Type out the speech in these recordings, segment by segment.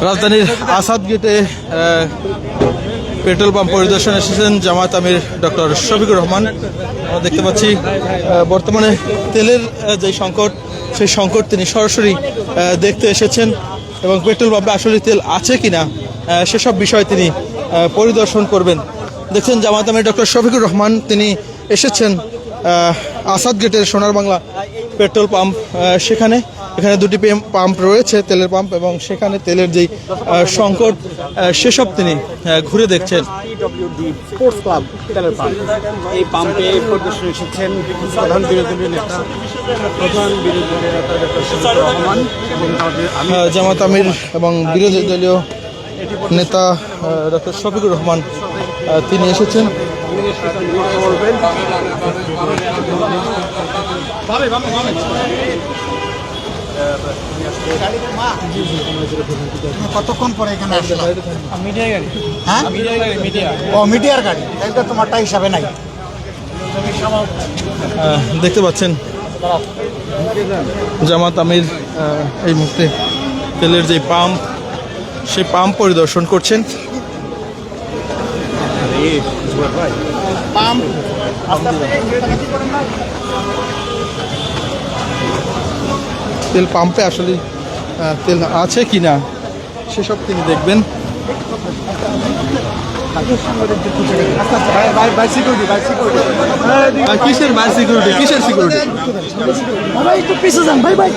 রাজধানীর আসাদ গেটে petrol pump পরিদর্শনে এসেছেন জামায়াত আমির ডক্টর শফিকুর রহমান। আমরা দেখতে পাচ্ছি বর্তমানে তেলের যে সংকট, সেই সংকট তিনি সরাসরি দেখতে এসেছেন এবং পেট্রোল পাম্পে আসলে তেল আছে কিনা সেসব বিষয় তিনি পরিদর্শন করবেন। দেখছেন জামায়াত আমির ডক্টর শফিকুর রহমান, তিনি এসেছেন আসাদ গেটের সোনার বাংলা পেট্রোল পাম্প। এখানে দুটি পাম্প রয়েছে, তেলের পাম্প, এবং সেখানে তেলের যেই সংকট সেসব তিনি ঘুরে দেখছেন। স্পোর্টস ক্লাব তেলের পাম্প, এই পাম্পে পরিদর্শনে এসেছেন প্রধান বিরোধী নেতা ডক্টর শফিকুর রহমান এবং জামায়াত আমির এবং বিরোধী দলীয় নেতা ডক্টর শফিকুর রহমান তিনি এসেছেন। কতক্ষণ পরে এখানে আসলো? হ্যাঁ, ও মিডিয়ার গাড়ি, এটা তোমারটা হিসাবে নাই। দেখতে পাচ্ছেন জামায়াত আমির এই মুহূর্তে তেলের যে পাম্প, সেই পাম্প পরিদর্শন করছেন। তেল পাম্পে আসলে তেল আছে কিনা সেসব তিনি দেখবেন। কিসের বাই সিকিউরিটি, কিসের সিকিউরিটি? একটু পিছিয়ে যান ভাই ভাই।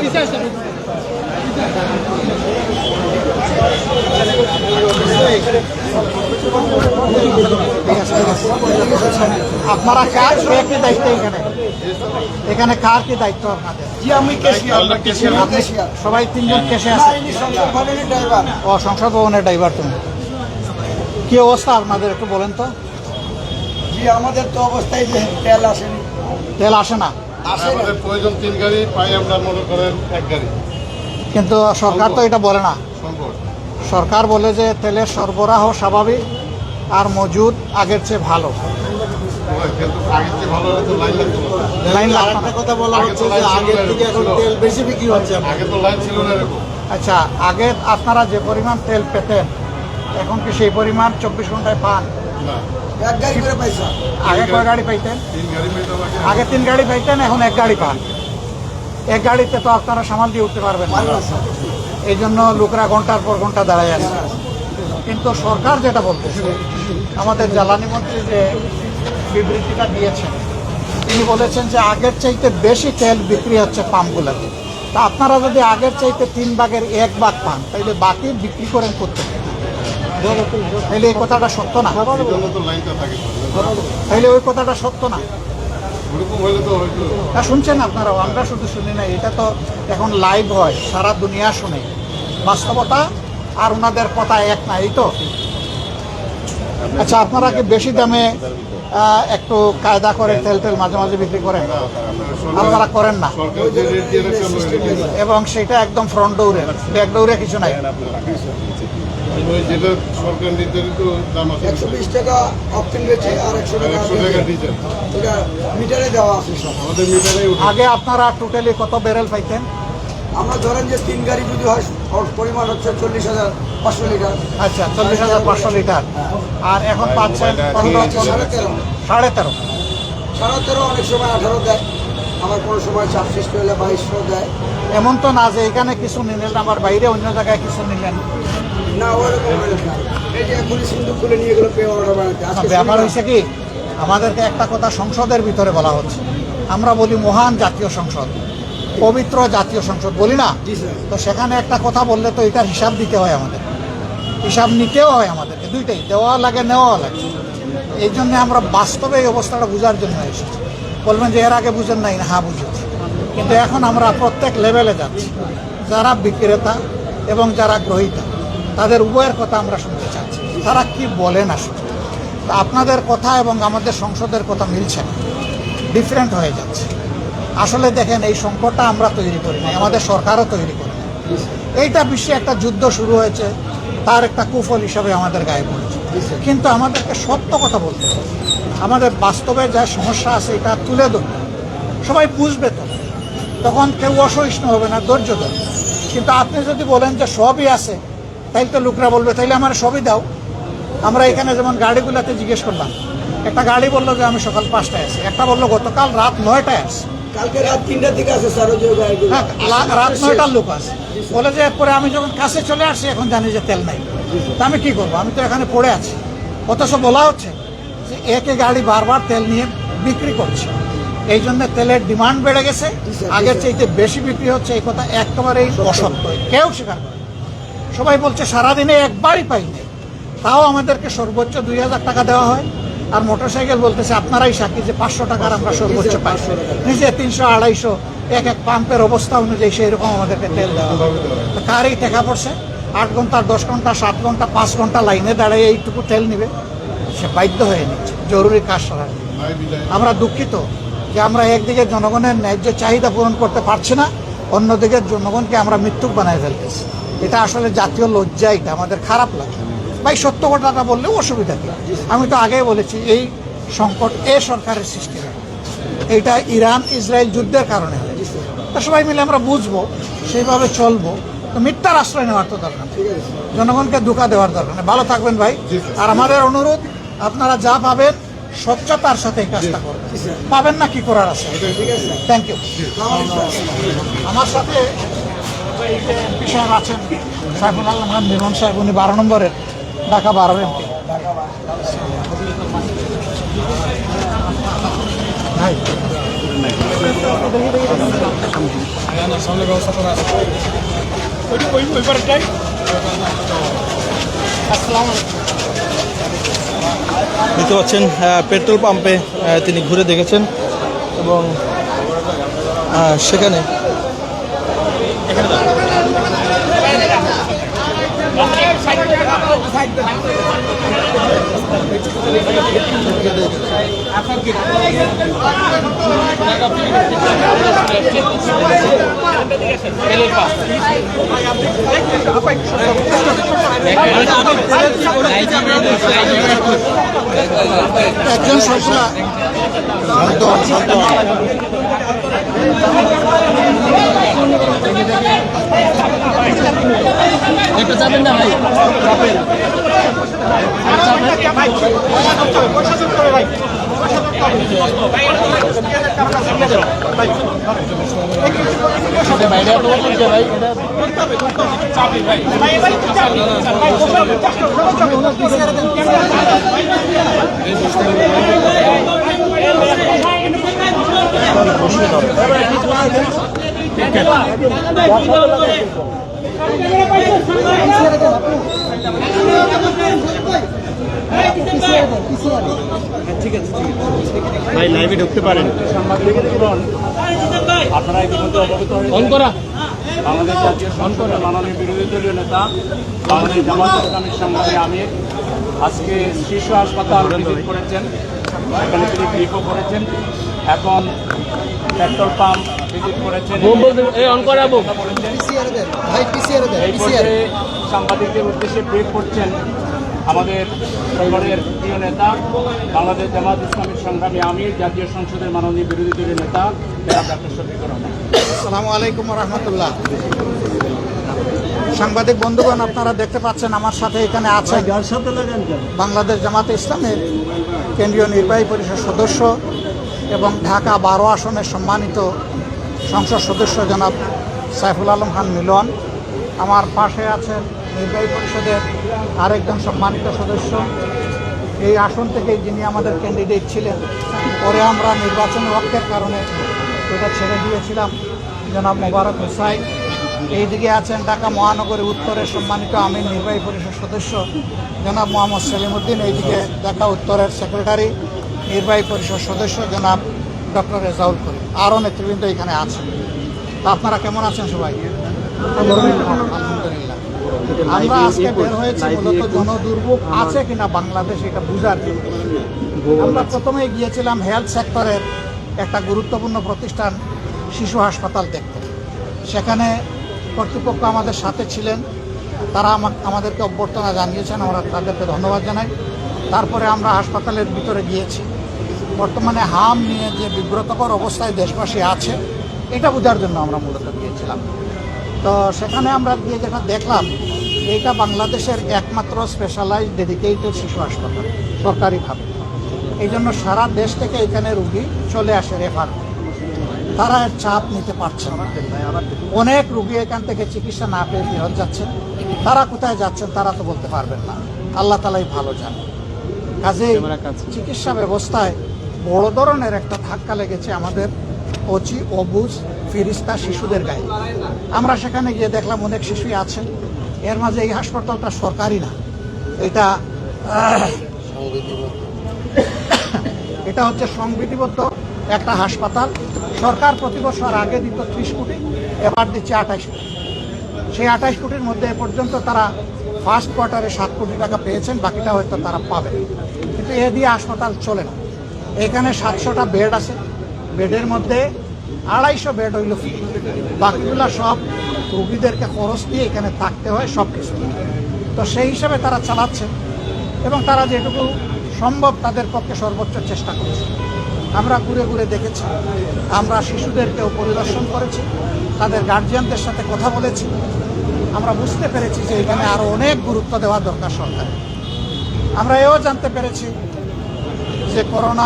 আপনারা কার কি দায়িত্ব এখানে কার কি দায়িত্ব আপনাদের? সবাই তিনজন কেসে আছে। ও সংসদ ভবনের ড্রাইভার। তুমি কি অবস্থা আপনাদের একটু বলেন তো। আমাদের তো অবস্থায় যে তেল আসেনি, তেল আসে না, আমাদের প্রয়োজন 3 গাড়ি, পাই আমরা মনে করেন 1 গাড়ি। কিন্তু সরকার তো এটা বলে না। সরকার বলে যে তেলের সরবরাহ স্বাভাবিক আর মজুদ আগের চেয়ে ভালো। লাইন লাগবে কথা বলা হচ্ছে যে আগের থেকে এখন তেল বেশি বিক্রি হচ্ছে। আগে তো লাইন ছিল না এরকম। আচ্ছা, আগে আপনারা যে পরিমাণ তেল পেতেন এখন কি সেই পরিমাণ 24 ঘন্টায় পান? না, 1 গাড়ি করে পাইছেন। আগে কয় গাড়ি পাইতেন? 3 গাড়ি পেতাম আগে 3 গাড়ি পাইতেন, এখন 1 গাড়ি পান। 1 গাড়িতে তো আপনারা সামাল দিয়ে উঠতে পারবেন না, এই জন্য লোকরা ঘন্টার পর ঘন্টা দাঁড়ায় আছে। কিন্তু সরকার যেটা বলতেছে, আমাদের জ্বালানি মন্ত্রী যে বিবৃতিটা দিয়েছেন, তিনি বলেছেন যে আগের চাইতে বেশি তেল বিক্রি হচ্ছে পাম্পগুলোতে। তা আপনারা যদি আগের চাইতে 3 ভাগের 1 ভাগ পান, তাহলে বাকি বিক্রি করেন করতে, তাহলে এই কথাটা সত্য না? তাহলে ওই কথাটা সত্য না? শুনছেন আপনারাও, আমরা শুধু শুনি না, এটা তো এখন লাইভ হয়, সারা দুনিয়া শুনে। বাস্তবতা আর ওনাদের কথা এক না, এই তো। আচ্ছা, আপনারা কি বেশি দামে একটু কায়দা করে তেল মাঝে মাঝে বিক্রি করেন? আপনারা করেন না, এবং সেটা একদম ফ্রন্ট ডোরে, ব্যাক ডোরে কিছু নাই। 120 টাকা অকটেন বেচে আর 100 টাকা ডিজেল, এটা মিটারে দেওয়া আছে সব। আমাদের মিটারে আগে আপনারা টোটালি কত ব্যারেল পাইতেন? আমরা ধরেন যে 3 গাড়ি যদি হয়, পরিমাণ হচ্ছে 40,500 লিটার। আচ্ছা, 40,500 লিটার। আর এখন পাচ্ছেন 13.5 13.5, অনেক সময় 18 দেয়, আমার কোনো সময় 26 পেলে 2200 দেয়। এমন তো না যে এখানে কিছু নিলেন আবার বাইরে অন্য জায়গায় কিছু নিলেন না, ওরকম না। এই যে এখনই সিন্ধুক খুলে নিয়ে গেলো পে অর্ডার বানাতে। ব্যাপার হয়েছে কি, আমাদেরকে একটা কথা সংসদের ভিতরে বলা হচ্ছে, আমরা বলি মহান জাতীয় সংসদ, পবিত্র জাতীয় সংসদ বলি না? তো সেখানে একটা কথা বললে তো এটার হিসাব দিতে হয়, আমাদের হিসাব নিতেও হয়, আমাদেরকে দুইটাই দেওয়া লাগে নেওয়া লাগে। এই জন্য আমরা বাস্তবে এই অবস্থাটা বোঝার জন্য এসেছি। বলবেন যে এর আগে বুঝেন নাই, না, হ্যাঁ বুঝেছি। কিন্তু এখন আমরা প্রত্যেক লেভেলে যাচ্ছি, যারা বিক্রেতা এবং যারা গ্রহীতা, তাদের উভয়ের কথা আমরা শুনতে চাচ্ছি, তারা কি বলেন আসলে। তা আপনাদের কথা এবং আমাদের সংসদের কথা মিলছে না, ডিফারেন্ট হয়ে যাচ্ছে। আসলে দেখেন, এই সংকটটা আমরা তৈরি করি নাই, আমাদের সরকারও তৈরি করে নাই। এইটা বিশ্বে একটা যুদ্ধ শুরু হয়েছে, তার একটা কুফল হিসাবে আমাদের গায়ে পড়েছে। কিন্তু আমাদেরকে সত্য কথা বলতে হবে, আমাদের বাস্তবে যা সমস্যা আছে এটা তুলে ধরবে, সবাই বুঝবে, তখন কেউ অসহিষ্ণু হবে না, ধৈর্য ধরবে। কিন্তু আপনি যদি বলেন যে সবই আছে, তাই তো লোকরা বলবে তাইলে আমার সবই দাও। আমরা এখানে যেমন গাড়িগুলোতে জিজ্ঞেস করলাম, একটা গাড়ি বললো যে আমি সকাল 5টায় আসি, একটা বললো গতকাল রাত 9টায় আসি। কালকে রাত 3টার দিকে আছে স্যার, ওই যে গাড়িগুলো। হ্যাঁ, রাত 9টার লোক আছে বলে যে পরে আমি যখন কাছে চলে আসি এখন জানি যে তেল নাই। তা আমি কি করবো, আমি তো এখানে পড়ে আছি। অথচ বলা হচ্ছে যে একে গাড়ি বারবার তেল নিয়ে বিক্রি করছে, এই জন্য তেলের ডিমান্ড বেড়ে গেছে, আগের চাইতে বেশি বিক্রি হচ্ছে। এই কথা একেবারেই অসত্য, কেউ স্বীকার করে। সবাই বলছে সারাদিনে একবারই পাইনি, তাও আমাদেরকে সর্বোচ্চ 2000 টাকা দেওয়া হয়। আর মোটরসাইকেল বলতেছে আপনারাই সাক্ষী যে 500 টাকার আমরা সর্বোচ্চ পাই, নিজে 300 250 এক এক পাম্পের অবস্থা অনুযায়ী সেই রকম আমাদেরকে তেল দেওয়া হয়। তো কারই টাকা পড়ছে 8 ঘন্টা 10 ঘন্টা 7 ঘন্টা 5 ঘন্টা লাইনে দাঁড়িয়ে এইটুকু তেল নিবে, সে বাধ্য হয়ে নিচ্ছে জরুরি কাজ সারা। আমরা দুঃখিত যে আমরা একদিকে জনগণের ন্যায্য চাহিদা পূরণ করতে পারছি না, অন্যদিকে জনগণকে আমরা মৃত্যুক বানায় ফেলতেছি। এটা আসলে জাতীয় লজ্জা, এটা আমাদের খারাপ লাগে। ভাই সত্য কথাটা বললেও অসুবিধা কি? আমি তো আগেই বলেছি এই সংকট এ সরকারের সৃষ্টি হয়, এইটা ইরান ইসরায়েল যুদ্ধের কারণে হয়। তো সবাই মিলে আমরা বুঝবো, সেইভাবে চলবো। তো মিথ্যার আশ্রয় নেওয়ার তো দরকার নেই, জনগণকে ধোঁকা দেওয়ার দরকার নেই। ভালো থাকবেন ভাই। আর আমাদের অনুরোধ, আপনারা যা পাবেন স্বচ্ছতার সাথে এই কাজটা করবেন, পাবেন না কি করার আছে। Thank you. আমার সাথে এমপি সাহেব আছেন, সাইফুল আলম খান মিলন সাহেব, উনি 12 নম্বরের ঢাকা 12 এমপি। ভাই দেখতে পাচ্ছেন পেট্রোল পাম্পে তিনি ঘুরে দেখেছেন এবং সেখানে একজন সরকার একটু যাবেন না ভাই? বাইরে ভাই ভাই লাইভে ঢুকতে পারেন। আপনারা ইতিমধ্যে অবগত হয়েছেন বাংলাদেশ জাতীয় সংসদের মাননীয় বিরোধী দলীয় নেতা বাংলাদেশ জামাত ইসলামীর সংগ্রামী আমির আজকে শিশু হাসপাতাল ভিজিট করেছেন, এখানে তিনি ব্রিফও করেছেন। এখন পেট্রোল পাম্প ভিজিট করেছেন, এই পর্যায়ে সাংবাদিকদের উদ্দেশ্যে ব্রিফ করছেন আমাদের সংগঠনের প্রিয় নেতা বাংলাদেশ জামাত ইসলামীর সংগ্রামী আমির জাতীয় সংসদের মাননীয় বিরোধী দলীয় নেতা জনাব ডক্টর শফিকুর রহমান। আসসালামু আলাইকুম রহমতুল্লাহ। সাংবাদিক বন্ধুগণ, আপনারা দেখতে পাচ্ছেন আমার সাথে এখানে আছে বাংলাদেশ জামাত ইসলামের কেন্দ্রীয় নির্বাহী পরিষদ সদস্য এবং ঢাকা 12 আসনের সম্মানিত সংসদ সদস্য জনাব সাইফুল আলম খান মিলন। আমার পাশে আছেন নির্বাহী পরিষদের আরেকজন সম্মানিত সদস্য, এই আসন থেকেই যিনি আমাদের ক্যান্ডিডেট ছিলেন, পরে আমরা নির্বাচনী ঐক্যের কারণে এটা ছেড়ে দিয়েছিলাম, জনাব মোবারক হুসাইন। এইদিকে আছেন ঢাকা মহানগরী উত্তরের সম্মানিত আমির নির্বাহী পরিষদ সদস্য জনাব মোহাম্মদ সেলিমউদ্দিন। এইদিকে ঢাকা উত্তরের সেক্রেটারি নির্বাহী পরিষদ সদস্য জনাব ডক্টর রেজাউল করিম। আরও নেতৃবৃন্দ এখানে আছেন। তা আপনারা কেমন আছেন সবাই? আলহামদুলিল্লাহ। আমরা আজকে বের হয়েছি মূলত জনদুর্ভোগ আছে কিনা বাংলাদেশ এটা বুঝার জন্য। আমরা প্রথমেই গিয়েছিলাম হেলথ সেক্টরের একটা গুরুত্বপূর্ণ প্রতিষ্ঠান শিশু হাসপাতাল দেখতে। সেখানে কর্তৃপক্ষ আমাদের সাথে ছিলেন, তারা আমাদেরকে অভ্যর্থনা জানিয়েছেন, আমরা তাদেরকে ধন্যবাদ জানাই। তারপরে আমরা হাসপাতালের ভিতরে গিয়েছি। বর্তমানে হাম নিয়ে যে বিব্রতকর অবস্থায় দেশবাসী আছে এটা বোঝার জন্য আমরা মূলত গিয়েছিলাম। তো সেখানে আমরা গিয়ে যেটা দেখলাম এইটা বাংলাদেশের একমাত্র স্পেশালাইজড ডেডিকেটেড শিশু হাসপাতাল সরকারিভাবে। এই জন্য সারা দেশ থেকে এখানে রুগী চলে আসে রেফার। তারা এর চাপ নিতে পারছে না। অনেক রুগী এখান থেকে চিকিৎসা না পেয়ে ফেরত যাচ্ছেন। তারা কোথায় যাচ্ছেন তারা তো বলতে পারবেন না, আল্লাহ তালাই ভালো জানে। কাজেই চিকিৎসা ব্যবস্থায় বড় ধরনের একটা ধাক্কা লেগেছে আমাদের অচি, অবুজ, ফিরিস্তা শিশুদের গায়ে। আমরা সেখানে গিয়ে দেখলাম অনেক শিশুই আছেন। এর মাঝে এই হাসপাতালটা সরকারি না, এটা হচ্ছে সংবিধিবদ্ধ একটা হাসপাতাল। সরকার প্রতি বছর আগে দিত 30 কোটি, এবার দিচ্ছে 28 কোটি। সেই 28 কোটির মধ্যে এ পর্যন্ত তারা ফার্স্ট কোয়ার্টারে 7 কোটি টাকা পেয়েছেন, বাকিটা হয়তো তারা পাবে। কিন্তু এ দিয়ে হাসপাতাল চলে না। এখানে 700টা বেড আছে, বেডের মধ্যে 250 বেড হইল ফ্রি, বাকিগুলো সব রুগীদেরকে খরচ দিয়ে এখানে থাকতে হয় সব কিছু। তো সেই হিসাবে তারা চালাচ্ছে এবং তারা যেটুকু সম্ভব তাদের পক্ষে সর্বোচ্চ চেষ্টা করছে। আমরা ঘুরে ঘুরে দেখেছি, আমরা শিশুদেরকেও পরিদর্শন করেছি, তাদের গার্জিয়ানদের সাথে কথা বলেছি। আমরা বুঝতে পেরেছি যে এখানে আরও অনেক গুরুত্ব দেওয়া দরকার সরকার। আমরা এও জানতে পেরেছি যে করোনা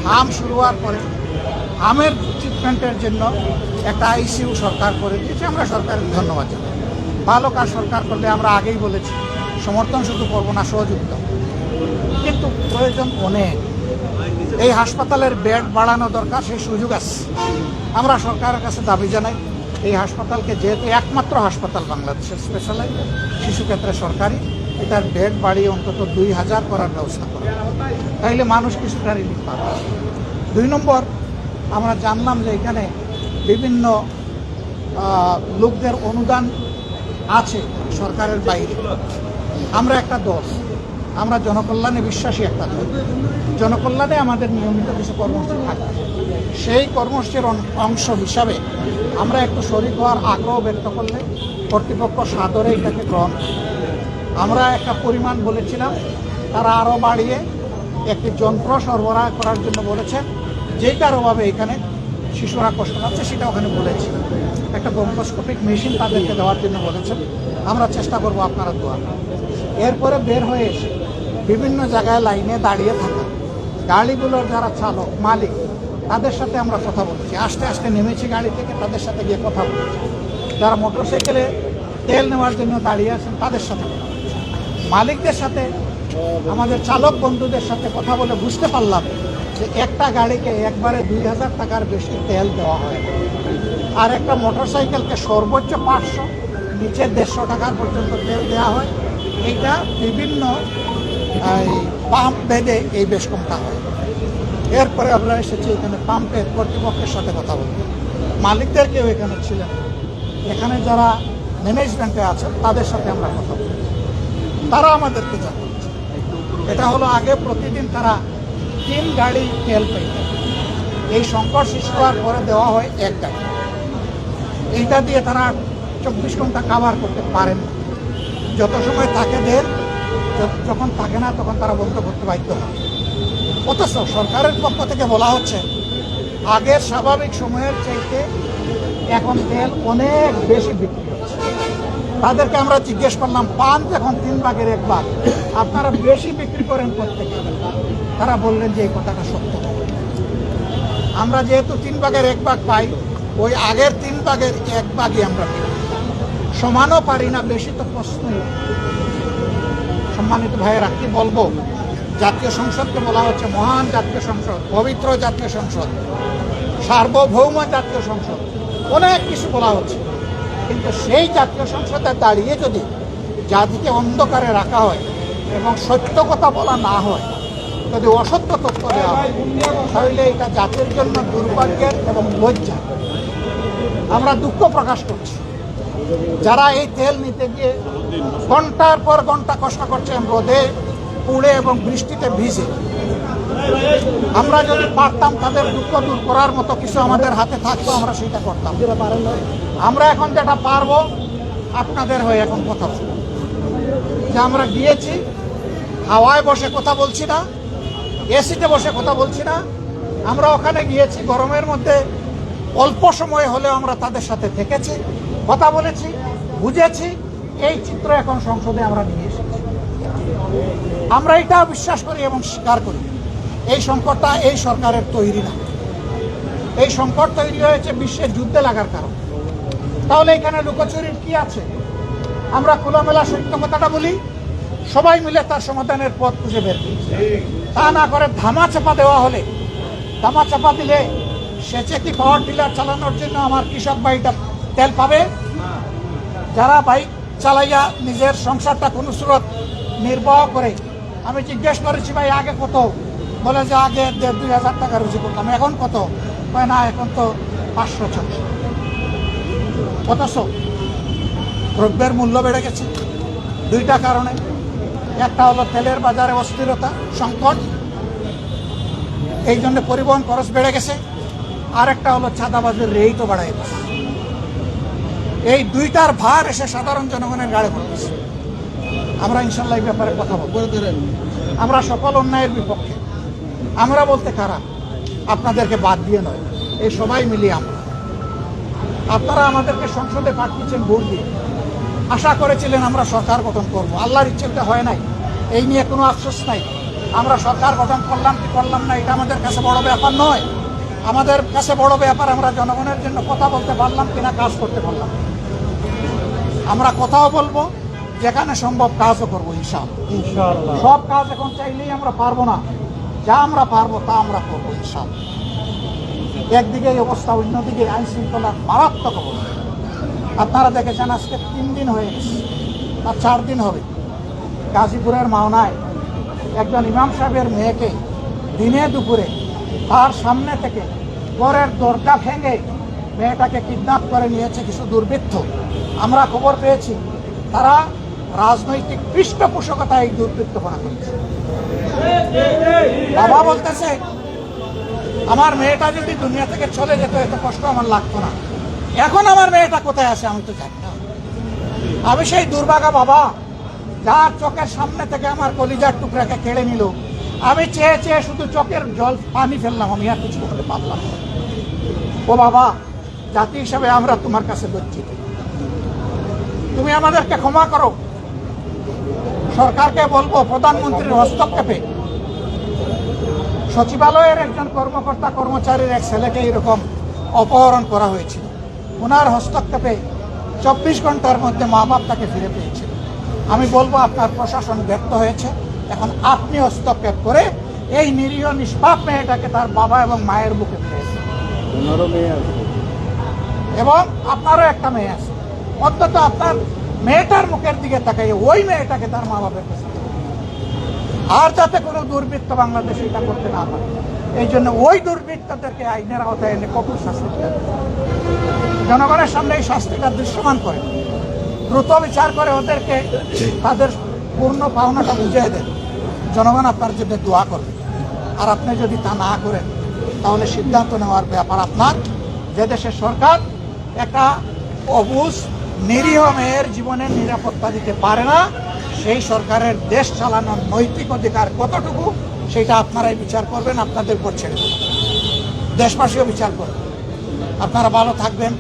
হাম শুরু হওয়ার পরে হামের ট্রিটমেন্টের জন্য একটা আইসিইউ সরকার করে দিয়েছে। আমরা সরকারকে ধন্যবাদ জানাই। ভালো কাজ সরকার করলে আমরা আগেই বলেছি সমর্থন শুধু করবো না, সহযোগিতা। কিন্তু প্রয়োজন অনেক। এই হাসপাতালের বেড বাড়ানো দরকার, সেই সুযোগ আছে। আমরা সরকারের কাছে দাবি জানাই এই হাসপাতালকে, যেহেতু একমাত্র হাসপাতাল বাংলাদেশের স্পেশালাইজড শিশু ক্ষেত্রে সরকারি, এটার বেড বাড়িয়ে অন্তত 2000 করার ব্যবস্থা করা, তাইলে মানুষ কিছুটা রিলিফ পাবে। 2 নম্বর, আমরা জানলাম যে এখানে বিভিন্ন লোকদের অনুদান আছে সরকারের বাইরে। আমরা একটা দল, আমরা জনকল্যাণে বিশ্বাসী একটা দল। জনকল্যাণে আমাদের নিয়মিত কিছু কর্মসূচি থাকে। সেই কর্মসূচির অংশ হিসাবে আমরা একটু শরীক হওয়ার আগ্রহ ব্যক্ত করলে কর্তৃপক্ষ সাদরে এটাকে গ্রহণ করে। আমরা একটা পরিমাণ বলেছিলাম, তারা আরও বাড়িয়ে একটি যন্ত্র সরবরাহ করার জন্য বলেছেন, যেটার অভাবে এখানে শিশুরা কষ্ট পাচ্ছে সেটা ওখানে বলেছি। একটা ব্রঙ্কোস্কোপিক মেশিন তাদেরকে দেওয়ার জন্য বলেছেন। আমরা চেষ্টা করব আপনারা দোয়া। এরপরে বের হয়ে এসে বিভিন্ন জায়গায় লাইনে দাঁড়িয়ে থাকা গাড়িগুলোর যারা চালক মালিক, তাদের সাথে আমরা কথা বলেছি। আস্তে আস্তে নেমেছি গাড়ি থেকে, তাদের সাথে গিয়ে কথা বলেছি। যারা মোটরসাইকেলে তেল নেওয়ার জন্য দাঁড়িয়ে আছেন তাদের সাথে কথা বলেছি। মালিকদের সাথে, আমাদের চালক বন্ধুদের সাথে কথা বলে বুঝতে পারলাম যে একটা গাড়িকে একবারে 2000 টাকার বেশি তেল দেওয়া হয়, আর একটা মোটরসাইকেলকে সর্বোচ্চ 500, নিচে 150 টাকার পর্যন্ত তেল দেওয়া হয়। এইটা বিভিন্ন পাম্প ভেদে এই বেশ কমটা হয়। এরপরে আমরা এসেছি এখানে পাম্পের কর্তৃপক্ষের সাথে কথা বলতে। মালিকদেরকেও এখানে ছিলেন, এখানে যারা ম্যানেজমেন্টে আছেন তাদের সাথে আমরা কথা বলি। তারা আমাদেরকে জানাচ্ছে এটা হলো আগে প্রতিদিন তারা 3 গাড়ি তেল পেতেন। এই সংকট সৃষ্টি হওয়ার পরে দেওয়া হয় 1 গাড়ি। এইটা দিয়ে তারা 24 ঘন্টা কাভার করতে পারেন না। যত সময় থাকে দেন, যখন থাকে না তখন তারা বন্ধ করতে বাধ্য হয়। অথচ সরকারের পক্ষ থেকে বলা হচ্ছে আগের স্বাভাবিক সময়ের চাইতে এখন তেল অনেক বেশি বিক্রি হচ্ছে। তাদেরকে আমরা জিজ্ঞেস করলাম, পান যখন 3 ভাগের 1 ভাগ, আপনারা বেশি বিক্রি করেন প্রত্যেকে? তারা বললেন যে এই কথাটা সত্য। আমরা যেহেতু 3 ভাগের 1 ভাগ পাই, ওই আগের 3 ভাগের 1 ভাগই আমরা পাই। সমানও পারি না, বেশি তো প্রশ্নই। সম্মানিত ভাইয়েরা, কি বলবো, জাতীয় সংসদকে বলা হচ্ছে মহান জাতীয় সংসদ, পবিত্র জাতীয় সংসদ, সার্বভৌম জাতীয় সংসদ, অনেক কিছু বলা হচ্ছে। কিন্তু সেই জাতীয় সংসদে দাঁড়িয়ে যদি জাতিকে অন্ধকারে রাখা হয় এবং সত্য কথা বলা না হয়, যদি অসত্য তথ্য দেওয়া হয়, তাহলে এটা জাতির জন্য দুর্ভাগ্যের এবং লজ্জা। আমরা দুঃখ প্রকাশ করছি যারা এই তেল নিতে গিয়ে ঘন্টার পর ঘন্টা কষ্ট করছেন, রোদে পুড়ে এবং বৃষ্টিতে ভিজে। আমরা যদি পারতাম তাদের দুঃখ দূর করার মতো কিছু আমাদের হাতে থাকতো, আমরা সেটা করতাম। আমরা এখন যেটা পারবো, আপনাদের হয়ে এখন কথা বলবো যে আমরা গিয়েছি, হাওয়ায় বসে কথা বলছি না, এসিতে বসে কথা বলছি না। আমরা ওখানে গিয়েছি গরমের মধ্যে, অল্প সময় হলেও আমরা তাদের সাথে থেকেছি, কথা বলেছি, বুঝেছি। এই চিত্র এখন সংসদে আমরা নিয়ে এসেছি। আমরা এটা বিশ্বাস করি এবং স্বীকার করি, এই সংকটটা এই সরকারের তৈরি না। এই সংকট তৈরি হয়েছে বিশ্বের যুদ্ধে লাগার কারণে। তাহলে এখানে লুকোচুরির কি আছে? আমরা খোলামেলা সত্য কথাটা বলি, সবাই মিলে তার সমাধানের পথ খুঁজে বের করি। তা না করে ধামা চাপা দেওয়া হলে, ধামা চাপা দিলে সেচে কি পাওয়ার টিলার চালানোর জন্য আমার কৃষক ভাইটা তেল পাবে? যারা বাইক চালাইয়া নিজের সংসারটা কোনো স্রোত নির্বাহ করে, আমি জিজ্ঞেস করেছি ভাই আগে কত, বলে যে আগে 2,000 টাকা রুজি করতাম, এখন কত? কয় না এখন তো 500-600। অথচ দ্রব্যের মূল্য বেড়ে গেছে দুইটা কারণে। একটা হলো তেলের বাজারে অস্থিরতা, সংকট, এই জন্য পরিবহন খরচ বেড়ে গেছে। আর একটা হলো চাঁদাবাজের রেটও বাড়াই গেছে। এই দুইটার ভার এসে সাধারণ জনগণের গাড়ে পড়তেছে। আমরা ইনশাল্লাহ এই ব্যাপারে কথা বলবো। আমরা সকল অন্যায়ের বিপক্ষে। আমরা বলতে খারাপ, আপনাদেরকে বাদ দিয়ে নয়, এই সবাই মিলিয়ে আমরা। আপনারা আমাদেরকে সংসদে পাঠিয়েছেন ভোট দিয়ে, আশা করেছিলেন আমরা সরকার গঠন করব। আল্লাহর ইচ্ছেটা হয় নাই, এই নিয়ে কোনো আফসোস নাই। আমরা সরকার গঠন করলাম কি করলাম না, এটা আমাদের কাছে বড় ব্যাপার নয়। আমাদের কাছে বড় ব্যাপার আমরা জনগণের জন্য কথা বলতে পারলাম কিনা, কাজ করতে পারলাম। আমরা কথাও বলবো, যেখানে সম্ভব কাজও করবো ইনশাআল্লাহ। সব কাজ এখন চাইলেই আমরা পারবো না, যা আমরা পারবো তা আমরা করবো ইনশাআল্লাহ। একদিকে এই অবস্থা, অন্যদিকে আইন শৃঙ্খলার মারাত্মক অবস্থা। আপনারা দেখেছেন আজকে 3 দিন হয়ে গেছে, আর 4 দিন হবে। গাজীপুরের মাওনায় একজন ইমাম সাহেবের মেয়েকে দিনে দুপুরে তার সামনে থেকে ঘরের দরজা ভেঙে মেয়েটাকে কিডন্যাপ করে নিয়েছে কিছু দুর্বৃত্ত। আমরা খবর পেয়েছি তারা রাজনৈতিক পৃষ্ঠপোষকতা এই দুর্বৃত্তপনা করেছে। বাবা বলতেছে আমার মেয়েটা যদি দুনিয়া থেকে চলে যেত এত কষ্ট আমার লাগতো না। এখন আমার মেয়েটা কোথায় আছে আমি তো জানি না। আমি সেই দুর্ভাগা বাবা, যার চোখের সামনে থেকে আমার কলিজার টুকরাকে কেড়ে নিল। আমি চেয়ে চেয়ে শুধু চোখের জল পানি ফেললাম, আমি আর কিছু করতে পারলাম না। ও বাবা, জাতি হিসাবে আমরা তোমার কাছে লজ্জিত, তুমি আমাদেরকে ক্ষমা করো। সরকারকে বলবো, প্রধানমন্ত্রীর হস্তক্ষেপে সচিবালয়ের একজন কর্মকর্তা কর্মচারীর এক ছেলেকে এরকম অপহরণ করা হয়েছিল। ওনার হস্তক্ষেপে 24 ঘন্টার মধ্যে মা বাপ তাকে ফিরে পেয়েছিল। আমি বলবো আপনার প্রশাসন ব্যর্থ হয়েছে, এখন আপনি হস্তক্ষেপ করে এই নিরীহ নিষ্পাপ মেয়েটাকে তার বাবা এবং মায়ের বুকে ফিরে দেন। এবং আপনারও একটা মেয়ে আছে, অন্তত আপনার মেয়েটার মুখের দিকে তাকাইয়ে ওই মেয়েটাকে তার মা বাপের কাছে, আর যাতে কোনো দুর্বৃত্ত বাংলাদেশে এটা করতে না পারে। এই জন্য ওই দুর্বৃত্তদেরকে আইনের আওতায় এনে কঠোর শাস্তি দেন। জনগণের সামনে এই শাস্তিটা দৃশ্যমান করে, দ্রুত বিচার করে ওদেরকে তাদের পূর্ণ পাওনাটা বুঝিয়ে দেন। জনগণ আপনার জন্য দোয়া করবে। আর আপনি যদি তা না করেন তাহলে সিদ্ধান্ত নেওয়ার ব্যাপার আপনার। যে দেশের সরকার একটা অবুঝ নিরীহ মেয়ের জীবনের নিরাপত্তা দিতে পারে না, সেই সরকারের দেশ চালানোর নৈতিক অধিকার কতটুকু সেটা আপনারাই বিচার করবেন, আপনাদের উপর ছেড়ে দেবেন। দেশবাসীও বিচার করবেন। আপনারা ভালো থাকবেন।